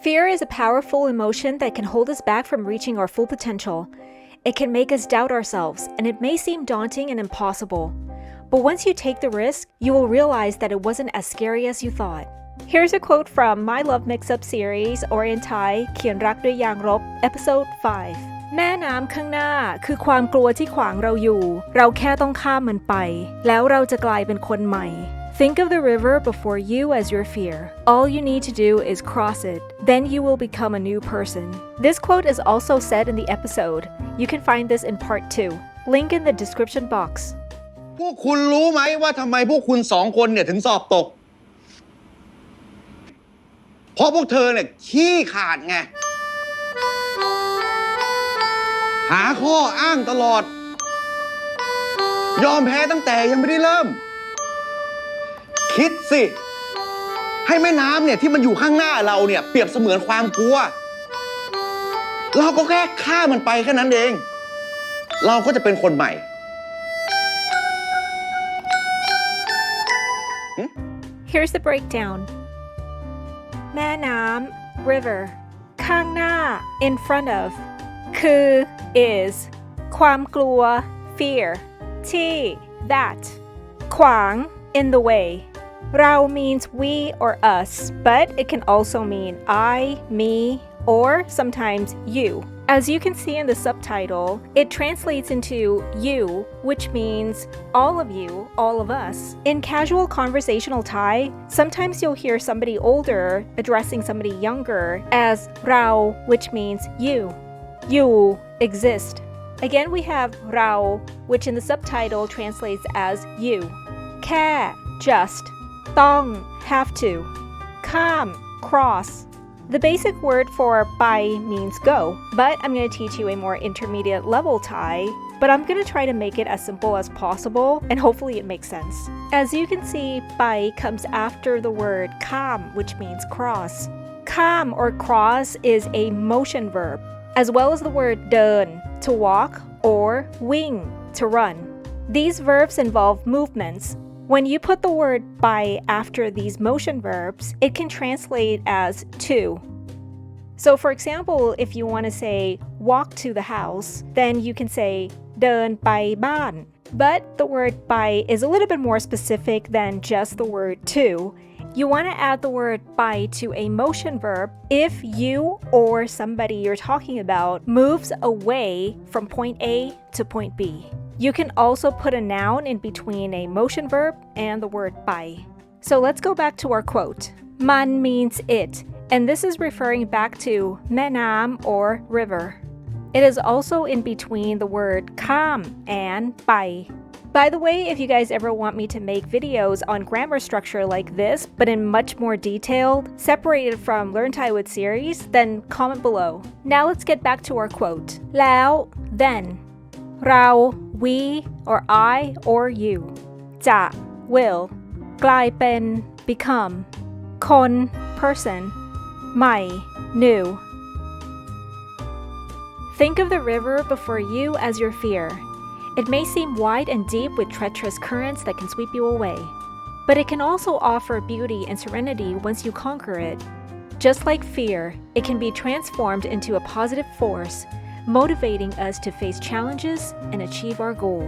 Fear is a powerful emotion that can hold us back from reaching our full potential. It can make us doubt ourselves, and it may seem daunting and impossible. But once you take the risk, you will realize that it wasn't as scary as you thought. Here's a quote from My Love Mix-Up series, or in Thai, เขียนรักด้วยยางลบ episode 5 แม่น้ำข้างหน้าคือความกลัวที่ขวางเราอยู่ เราแค่ต้องข้ามมันไป แล้วเราจะกลายเป็นคนใหม่ Think of the river before you as your fear. All you need to do is cross it. Then you will become a new person. This quote is also said in the episode. You can find this in part 2. Link in the description box. พวกคุณรู้ไหมว่าทำไมพวกคุณสองคนเนี่ยถึงสอบตก เพราะพวกเธอเนี่ยขี้ขาดไง หาข้ออ้างตลอด ยอมแพ้ตั้งแต่ยังไม่ได้เริ่ม คิดสิ ให้แม่น้ำเนี่ยที่มันอยู่ข้างหน้าเราเนี่ยเปรียบเสมือนความกลัว เราก็แค่ข้ามมันไปแค่นั้นเอง เราก็จะเป็นคนใหม่ Here's the breakdown. แม่น้ำ river ข้างหน้า in front of คือ is ความกลัว fear ที่ that ขวาง in the way เรา means we or us, but it can also mean I, me, or sometimes you. As you can see in the subtitle, it translates into you, which means all of you, all of us. In casual conversational Thai, sometimes you'll hear somebody older addressing somebody younger as เรา which means you. You exist. Again, we have เรา which in the subtitle translates as you. แค่ just. ต้อง have to. ข้าม cross. The basic word for ไป means go, but I'm going to teach you a more intermediate level Thai, but I'm going to try to make it as simple as possible, and hopefully it makes sense. As you can see, ไป comes after the word ข้าม which means cross. ข้าม or cross is a motion verb, as well as the word เดิน to walk, or วิ่ง to run. These verbs involve movements. When you put the word ไป after these motion verbs, it can translate as to. So for example, if you want to say walk to the house, then you can say เดินไปบ้าน. But the word ไป is a little bit more specific than just the word to. You want to add the word ไป to a motion verb if you or somebody you're talking about moves away from point A to point B. You can also put a noun in between a motion verb and the word ไป. So let's go back to our quote. มัน means it, and this is referring back to แม่น้ำ or river. It is also in between the word ข้าม and ไป. By the way, if you guys ever want me to make videos on grammar structure like this, but in much more detailed, separated from Learn Thai with series, then comment below. Now let's get back to our quote. แล้ว then. เรา we or I or you จะ will กลายเป็น become คน person ใหม่ new. Think of the river before you as your fear. It may seem wide and deep with treacherous currents that can sweep you away, but it can also offer beauty and serenity once you conquer it. Just like fear, it can be transformed into a positive force, motivating us to face challenges and achieve our goal.